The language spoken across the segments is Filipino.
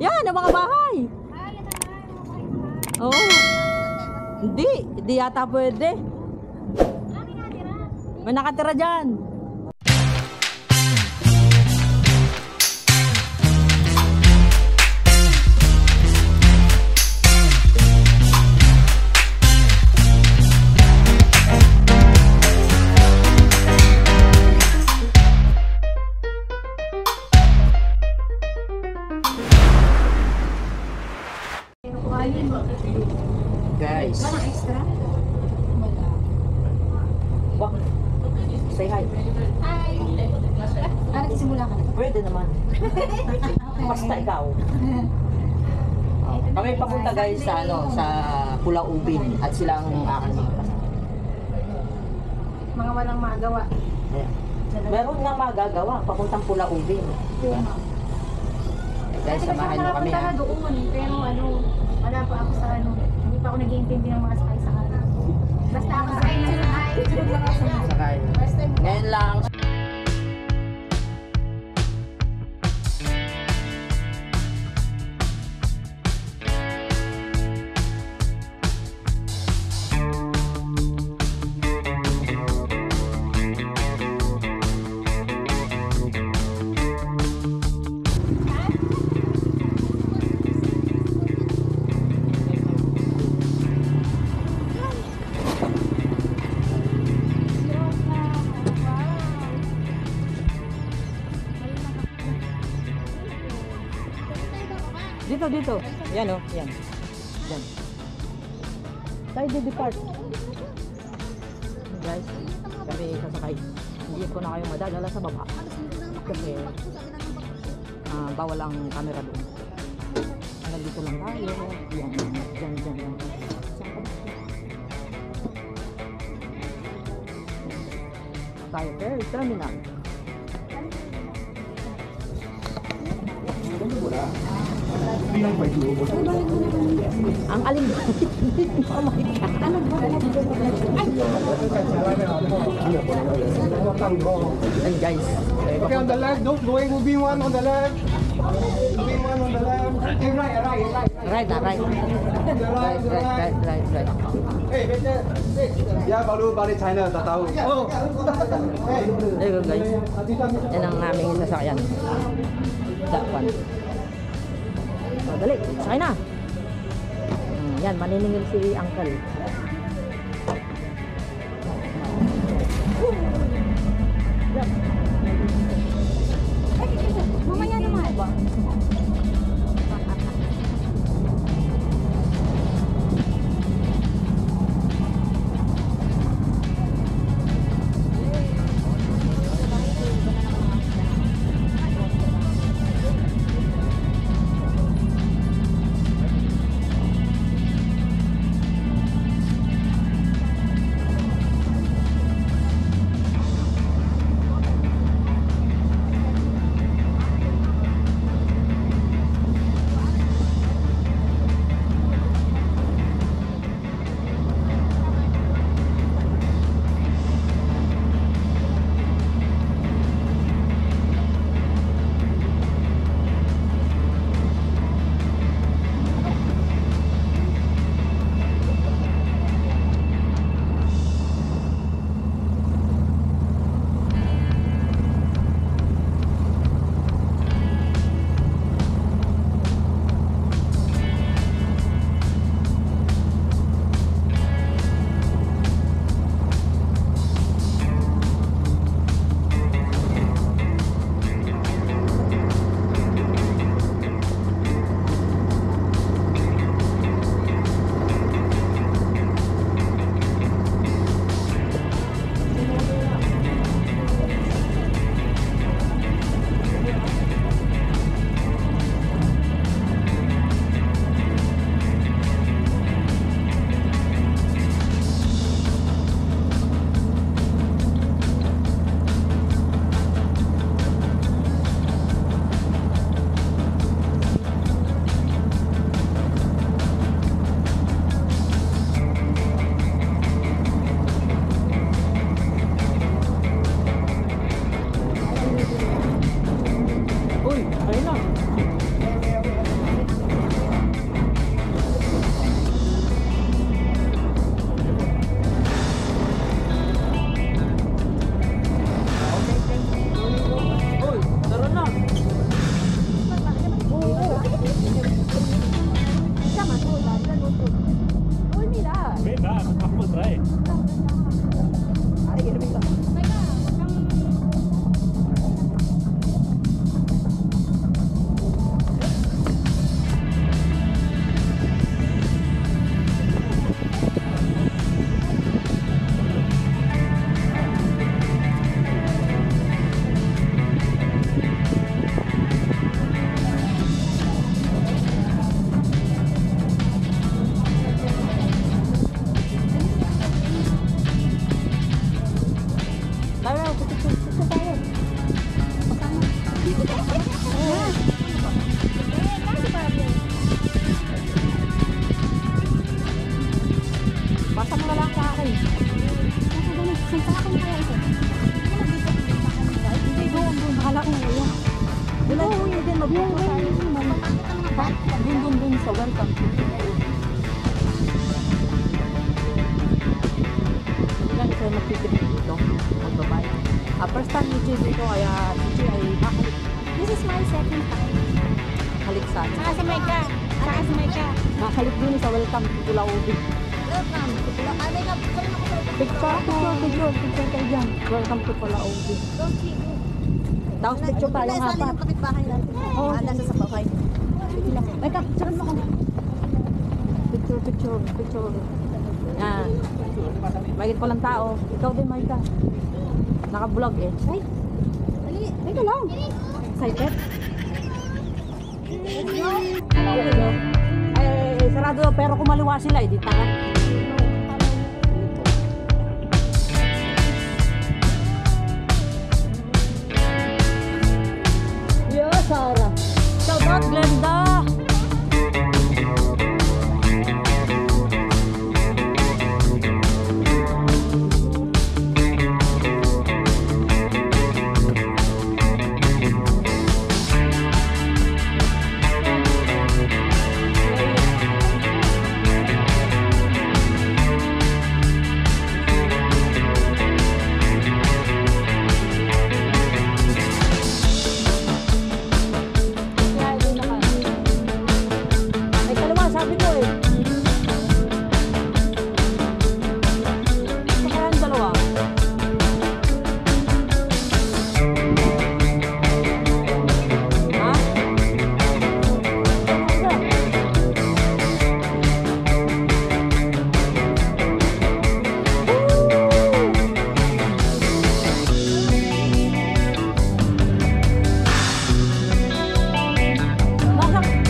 Yan, ang mga bahay. Oo. Hindi yata pwede. May nakatira dyan. Guys. Walang extra? Wala. Bak, say hi. Hi! Nagsisimula ka na? Pwede naman. Basta ikaw. Kami papunta guys sa sa Pulau Ubin at silang aking Mga walang magawa. meron nga magagawa papuntang Pulau Ubin. Diba? Guys, samahan nyo kami ha. Doon, pero wala pa ako sa hindi pa ako nag-iintindi ng mga sakay sa kanan. Basta ako sakay na sakay. Sakay. Ngayon lang. Dito. Yan o, yan. Yan. Tayo depart. Guys, kami sasakay. Hindi ko na kayo madadala sa baba. Kasi bawal ang camera doon. Nandito lang tayo. Yan. Diyan. Tayo ferry terminal. Ang alin ba? Oh my God. Ay guys. Okay, on the left, don't going moving one on the left. Moving one on the left. Hey, right. Right. Hey, better. Ya, baru balik China, tak tahu. Oh. Ayun guys. Yan ang aming sasakyan. Dapat. Dali, sakay na. Yan, maniningil si Uncle. Mamaya naman ba? Ha? Dun sa welcome. Ilan kayo magtitipid dito? Magbabay. First time ni Jay dito, kaya si Jay ay kakalik. This is my second time. Halik sa atin. Saka si Micah. Saka si Micah. Kakalik din sa welcome to Pulau Ubin. Welcome. Picture kayo dyan. Welcome to Pulau Ubin. Don't see. Tapos picture tayo nga pa. kapitbahay natin. Oo. Nasa sa bahay. Micah, picturean mo ako. Picture. Yan. Mahigit ko lang tao. Ikaw din, Micah. Naka-vlog eh. Ay. Dali. Dito lang. Excited? Ay, sarado pero kumaliwa sila eh. Di tara. Yo, Sarah. Shout out, Glenda. Ay, kalawa, sabi ko eh. Ito kaya ang dalawa. Ha?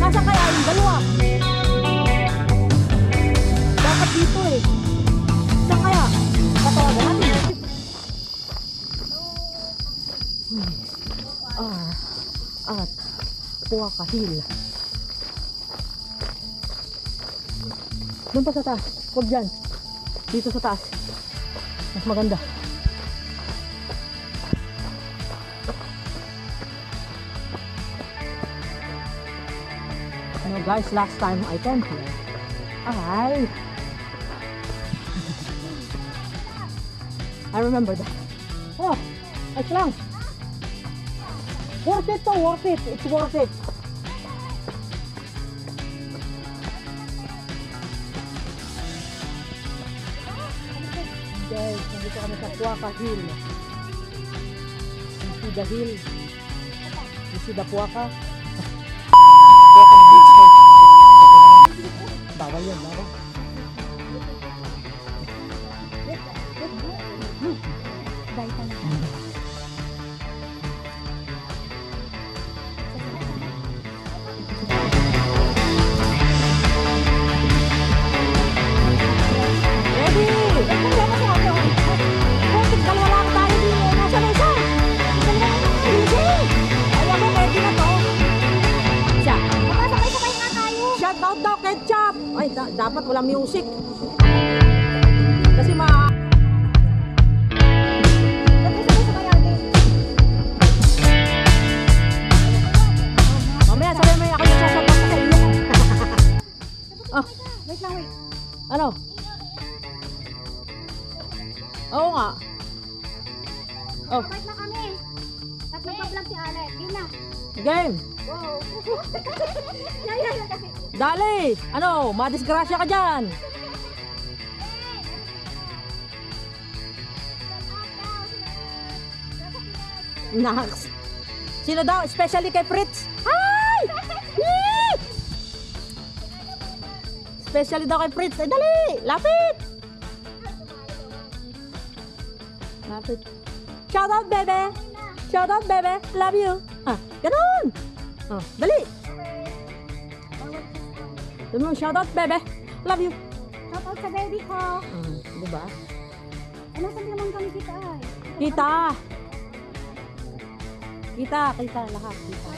Nasa kaya yung dalawa? Dapat dito eh. Saan kaya? Tatawagan natin. At Puaka Hill. Doon pa sa taas. Huwag dyan. Dito sa taas. Mas maganda. You know guys, last time I came here. I remember that. Oh, ayos lang. Worth it to, worth it. It's worth it. Guys, nandito kami sa Puaka Hill. You see the hill? You see the Puaka? Puaka na beach side. Bawal yan, bawal. Dahil ka na. Ready! Bakit dalawa lang tayo din eh? Nasa na isa? Easy! Ay ako, ready na to. Siya. Sabay-sabay nga tayo. Shout out daw, Ketchup! Ay, dapat walang music. Kasi Sabay-sabay natin. mamaya sabi mo ako yung sasabat sa iyo. Oh, Wait lang, wait. ano? Oo nga. Oh, Wait na kami. At nagpa-vlog si Alec. Yun na. game. Wow. Yan kasi. Dali! Ano? Madisgrasya ka dyan. Nax. Sino daw? Especially kay Fritz. Ay! Yee! Especially daw kay Fritz. Ay, dali! Lapit! Lapit. Shout out, bebe! Shout out, bebe! Love you! Ah, ganun! Oh, dali! Sabi mo, shout out, bebe! Love you! Shout out sa baby ko. Diba? Ano saan naman kami kita ay? Kita! Kita lahat. Kita.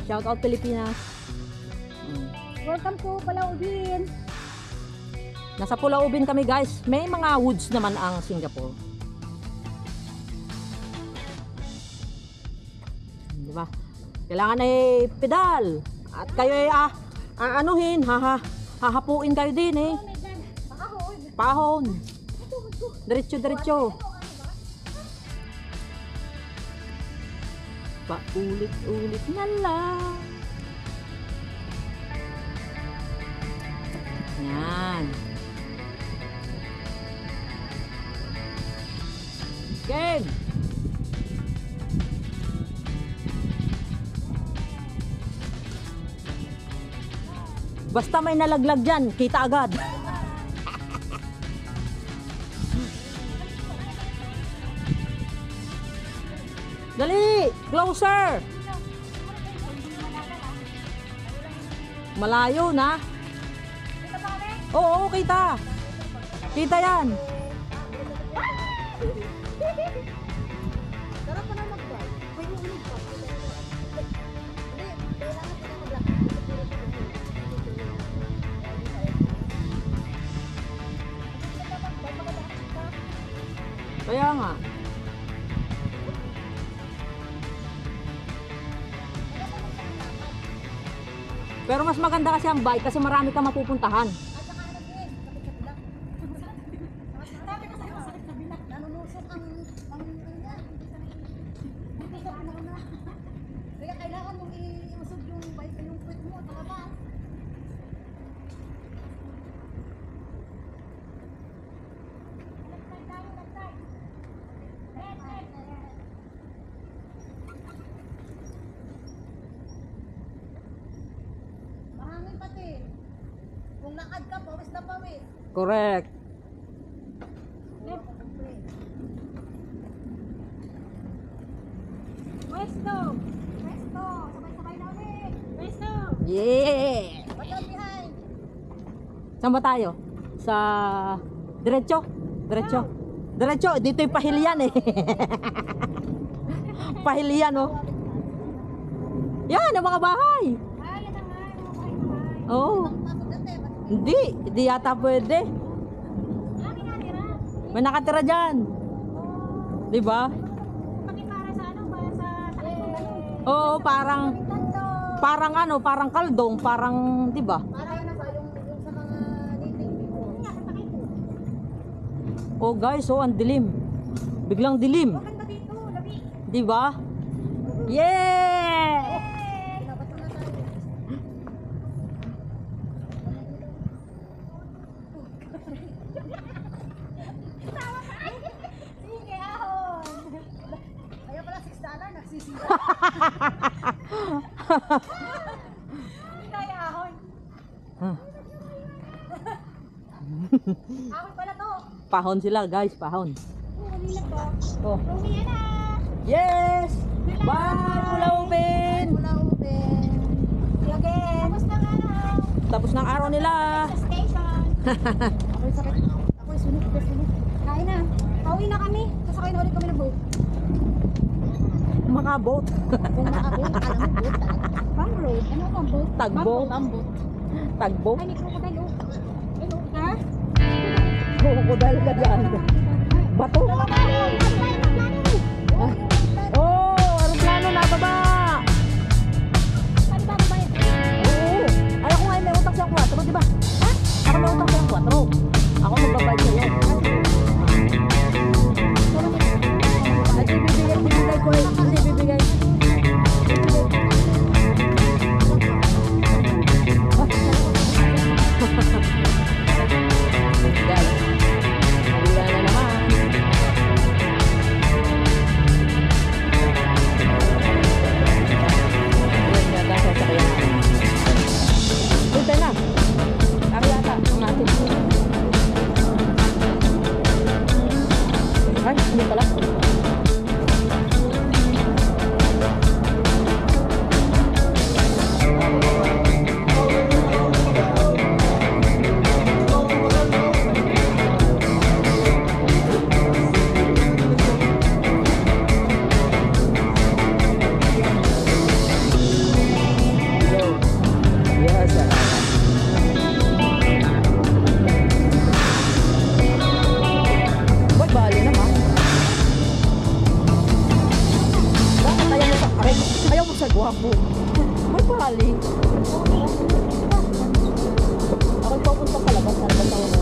Shout out Pilipinas. Welcome to Pulau Ubin. Nasa Pulau Ubin kami guys. May mga woods naman ang Singapore. Diba? Kailangan ay pedal. At kayo ay anuhin, hahapuin kayo din eh. Pahon. Diretso. Paulit-ulit na lang. Yan. Game. Basta may nalaglag dyan, kita agad. Dali! Closer! Malayo na. Oo, kita. Kita yan. Kaya nga. Pero mas maganda kasi ang bike kasi marami kang mapupuntahan. Kaya kailangan mong iusog yung bike, yung foot mo, talaga. Mahangin pati. Kung lakad ka, pawis na pawis. Correct. Pwesto! Pwesto! Sabay-sabay na ulit! Pwesto! Yeah! Watch out behind! Saan ba tayo? Sa diretso? Diretso, dito yung pahilian eh. Pahilian oh. Yan, ang mga bahay. Ay, yan ang nga, mga bahay-bahay. Oo. Hindi yata pwede. Kami natira. May nakatira dyan. Diba? Kami para sa ano, para sa sakit ng ano. Oo, parang parang kaldong, parang, diba? Para yun ba, yung sa mga native people. Nga, sa sakit po. Oh guys, oh, ang dilim. Biglang dilim. Maganda dito, labi. Diba? Yeah! Dapat na tayo. Sige, ahon. Kaya pala $6, nagsisira. Hindi kaya ahon. Ahon pala to. Pahon sila guys, pahon. Umilag ba? Oh. Umiyan na. Yes! Bye, Pulaupin! Wala open. See you again. Tapos na nga na. Tapos ng araw nila. Sa station. Ako'y sakit. Ako'y sunod. Kain na. Pauwi na kami. Sasakay na ulit kami ng boat. Makabot. Kung makaboat, alam mo boat talaga. Pang road. Ano bang boat? Tagboat. Bambot. Tagbo. Ay, may crocodile. Oh. Hello. Ha? Krokodil ka dyan. Bato. Oh, aeroplano na baba. Saan ba ba yan? Oo. Ay, ako nga may utang siyang 4, di ba? Ha? Ako may utang siyang 4. Ako magbabayad sa'yo. At ibibigay ko eh. Kasi ibibigay. Guys, wala na naman. May pali. Ako pupunta sa labas. Sa labas ako na.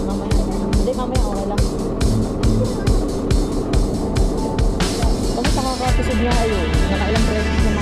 Mamaya. Hindi, mamaya okay lang. Kami nakakapisod nga ayun. Nakailang beses na